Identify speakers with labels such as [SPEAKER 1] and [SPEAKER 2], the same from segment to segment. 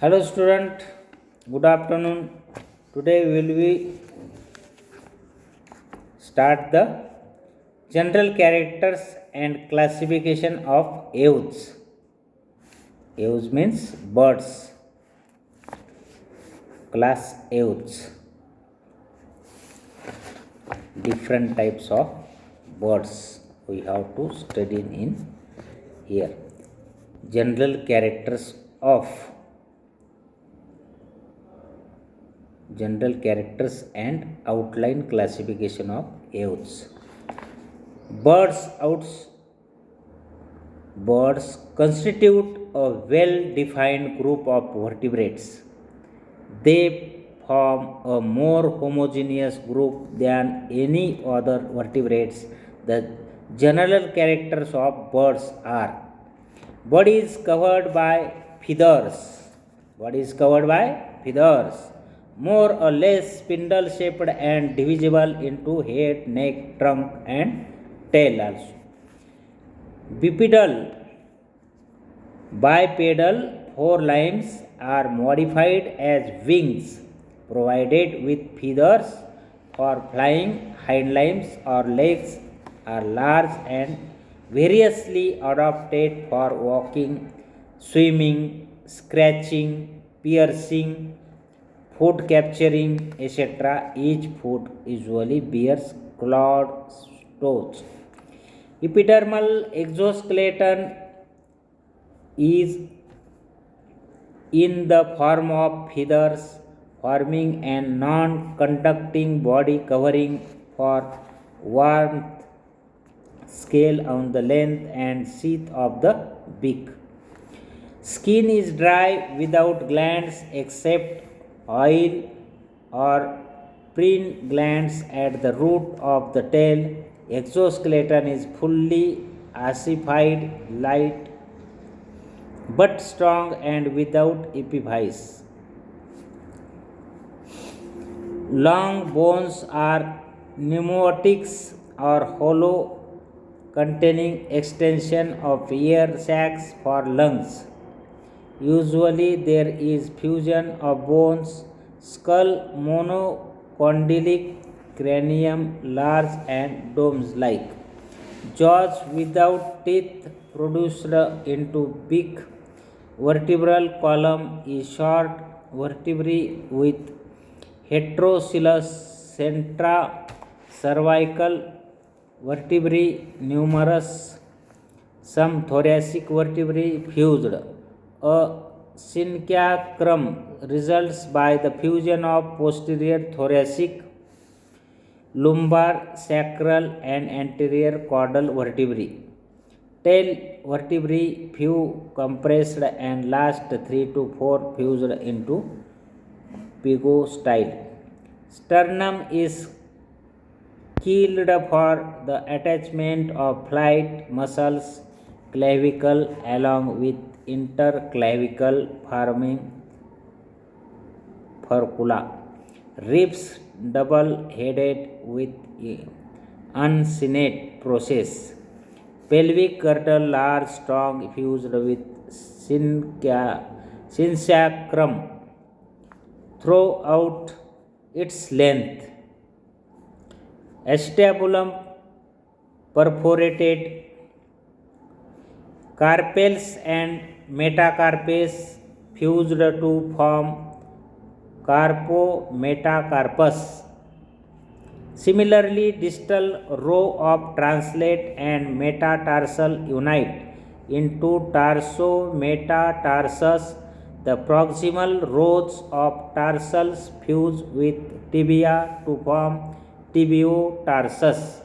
[SPEAKER 1] Hello student, good afternoon. Today we will be start the general characters and classification of Aves. Aves means birds. Class Aves. Different types of birds we have to study in here. General characters and outline classification of Aves. Birds constitute a well-defined group of vertebrates. They form a more homogeneous group than any other vertebrates. The general characters of birds are: body is covered by feathers. More or less spindle shaped and divisible into head, neck, trunk, and tail also. Bipedal, bipedal forelimbs are modified as wings provided with feathers for flying. Hind limbs or legs are large and variously adapted for walking, swimming, scratching, piercing, food capturing, etc. Each foot usually bears clawed toes. Epidermal exoskeleton is in the form of feathers, forming a non-conducting body covering for warmth. Scale on the length and sheath of the beak. Skin is dry without glands except oil or preen glands at the root of the tail. Exoskeleton is fully ossified, light but strong and without epiphyse. Long bones are pneumatics or hollow, containing extension of air sacs for lungs. Usually there is fusion of bones. Skull monocondylic, cranium large and dome-like. Jaws without teeth produced into beak. Vertebral column is short. Vertebrae with heterocylous centra. Cervical vertebrae numerous. Some thoracic vertebrae fused. A syncytium results by the fusion of posterior thoracic, lumbar, sacral and anterior caudal vertebrae. Tail vertebrae few compressed and last 3 to 4 fused into pygostyle. Sternum is keeled for the attachment of flight muscles. Clavicle along with interclavicle forming furcula. Ribs double-headed with uncinate process. Pelvic girdle large, strong, fused with syncytium throughout its length. Acetabulum perforated. Carpels and metacarpes fused to form carpometacarpus. Similarly, distal row of translate and metatarsal unite into tarsometatarsus. The proximal rows of tarsals fuse with tibia to form tibiotarsus.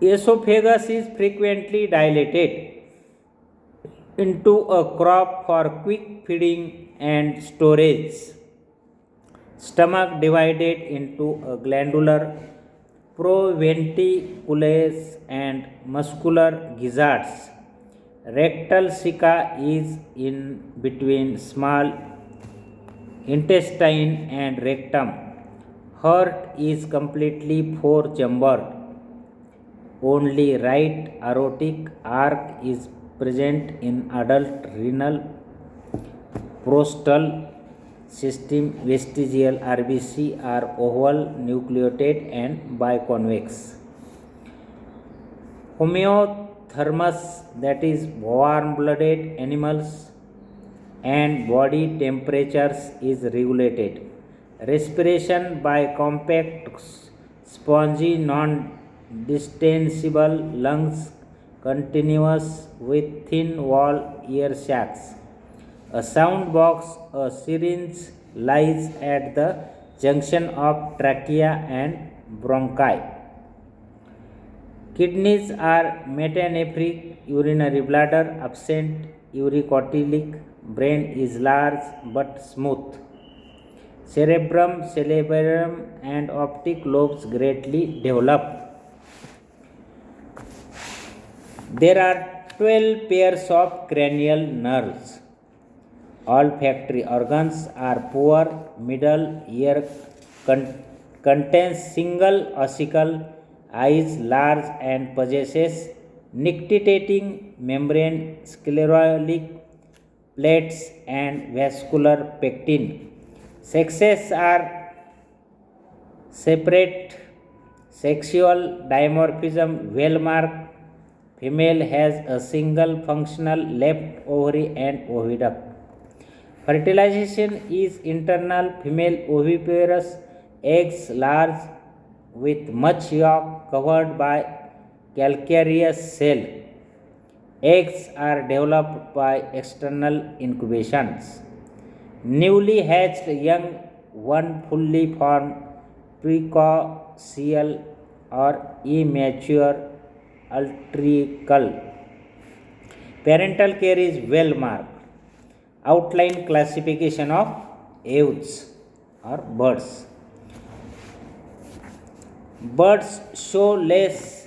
[SPEAKER 1] Esophagus is frequently dilated into a crop for quick feeding and storage. Stomach divided into a glandular, proventriculous and muscular gizzards. Rectal ceca is in between small intestine and rectum. Heart is completely four chambered. Only right aortic arch is present in adult renal prostal system. Vestigial RBC are oval, nucleated, and biconvex. Homeothermus, that is warm-blooded animals, and body temperatures is regulated. Respiration by compact, spongy, non-distensible lungs, continuous with thin wall ear sacs. A sound box, a syringe, lies at the junction of trachea and bronchi. Kidneys are metanephric, urinary bladder absent, uricotylic, brain is large but smooth. Cerebrum, and optic lobes greatly developed. There are 12 pairs of cranial nerves. Olfactory organs are poor. Middle ear contains single ossicle, eyes large and possesses nictitating membrane, sclerotic plates and vascular pectin. Sexes are separate. Sexual dimorphism well marked. Female has a single functional left ovary and oviduct. Fertilization is internal. Female oviparous, eggs large with much yolk covered by calcareous cell. Eggs are developed by external incubations. Newly hatched young, one fully formed precocial or immature utricle. Parental care is well marked. Outline classification of Aves or birds. Birds show less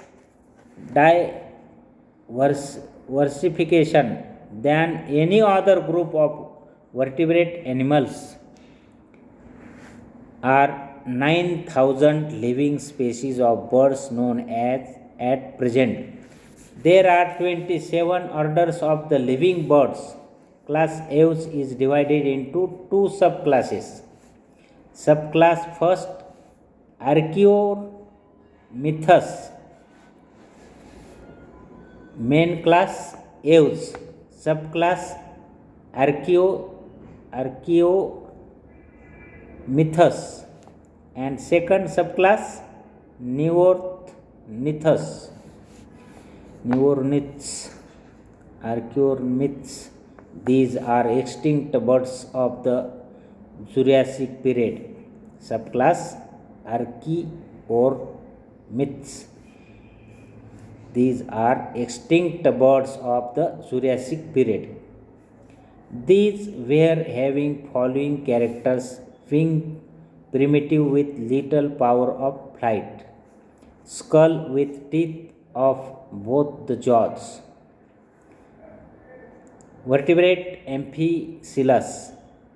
[SPEAKER 1] diversification than any other group of vertebrate animals. Are 9,000 living species of birds known as at present. There are 27 orders of the living birds. Class Aves is divided into two subclasses. Subclass first, Archaeomythus. Main class Aves. Subclass Archaeomythus. And second subclass Neornithus. Archaeomyths. These are extinct birds of the Jurassic period. Subclass Archaeomyths. These are extinct birds of the Jurassic period. These were having following characters: wing primitive with little power of flight, skull with teeth of both the jaws, vertebrate amphicoelous,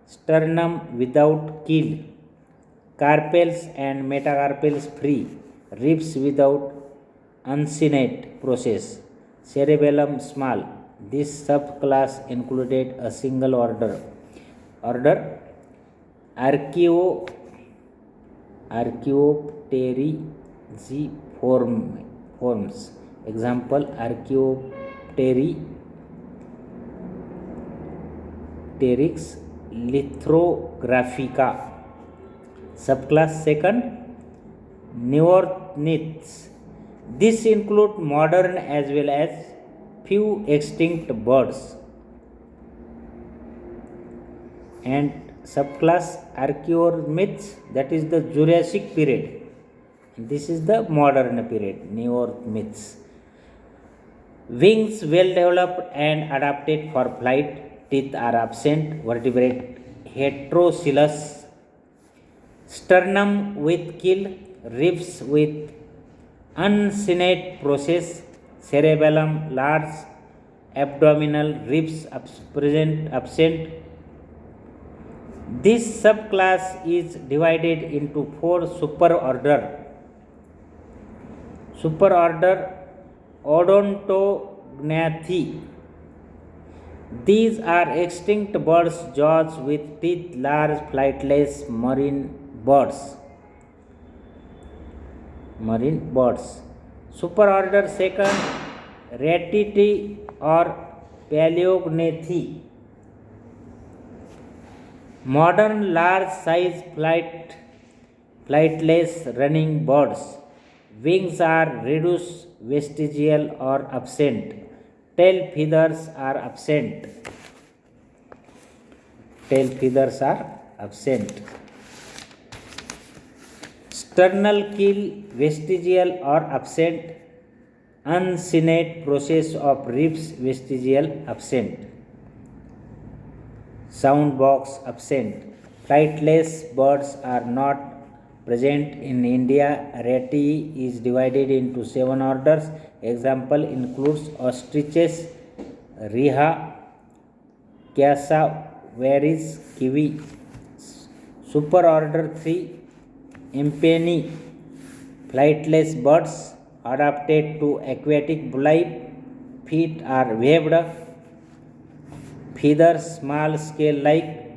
[SPEAKER 1] sternum without keel, carpels and metacarpals free, ribs without uncinate process, cerebellum small. This subclass included a single order Archaeopterygiformes. Example: Archaeopteryx lithographica. Subclass second, Neorniths. This includes modern as well as few extinct birds. And subclass Archaeomyths, that is the Jurassic period. This is the modern period, Neorniths. Wings well developed and adapted for flight. Teeth are absent. Vertebrate heterocylous. Sternum with keel. Ribs with uncinate process. Cerebellum large. Abdominal ribs absent. This subclass is divided into four superorder. Superorder Odontognathi. These are extinct birds, jaws with teeth, large flightless marine birds. Superorder second, Ratiti or Paleognathi. Modern large size flightless running birds. Wings are reduced, vestigial or absent. Tail feathers are absent. Tail feathers are absent. Sternal keel vestigial or absent. Uncinate process of ribs vestigial absent. Sound box absent. Flightless birds are not present in India. Rattii is divided into 7 orders. Example includes ostriches, riha, cassowaries, kiwi. Superorder 3, impeni, flightless birds adapted to aquatic life. Feet are webbed. Feathers small scale like.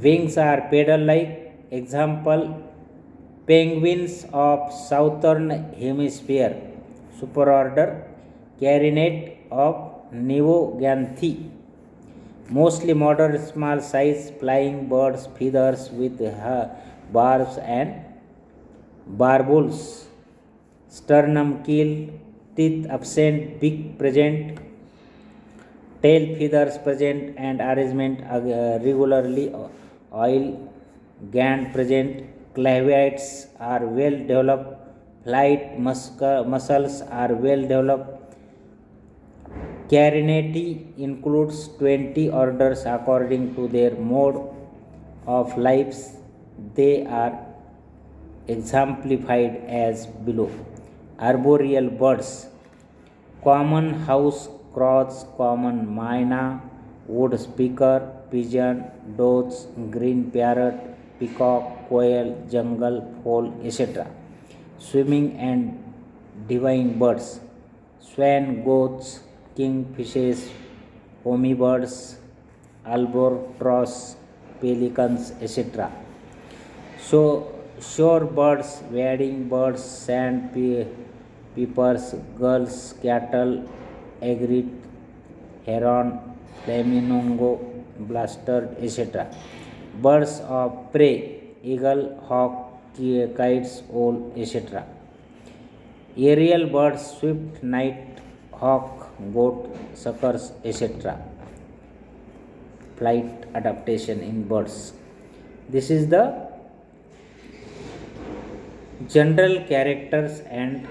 [SPEAKER 1] Wings are pedal like. Example, penguins of southern hemisphere. Superorder Carinate of Neoganthe. Mostly modern small size flying birds, feathers with barbs and barbels. Sternum keel, teeth absent, beak present, tail feathers present and arrangement regularly, oil gland present. Claviates are well developed, flight muscles are well developed. Carinati includes 20 orders according to their mode of lives. They are exemplified as below. Arboreal birds. Common house crows, common myna, wood speaker, pigeon, doves, green parrot, peacock, quail, jungle fowl, etc. Swimming and diving birds. Swan, goats, kingfishers, homibirds, albatross, pelicans, etc. So, shore birds, wading birds, sandpipers, gulls, cattle, egret, heron, flamingo, bustard, etc. Birds of prey, eagle, hawk, kites, owl, etc. Aerial birds, swift, night hawk, goat, suckers, etc. Flight adaptation in birds. This is the general characters and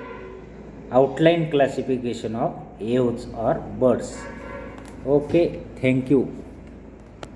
[SPEAKER 1] outline classification of aves or birds. Okay, thank you.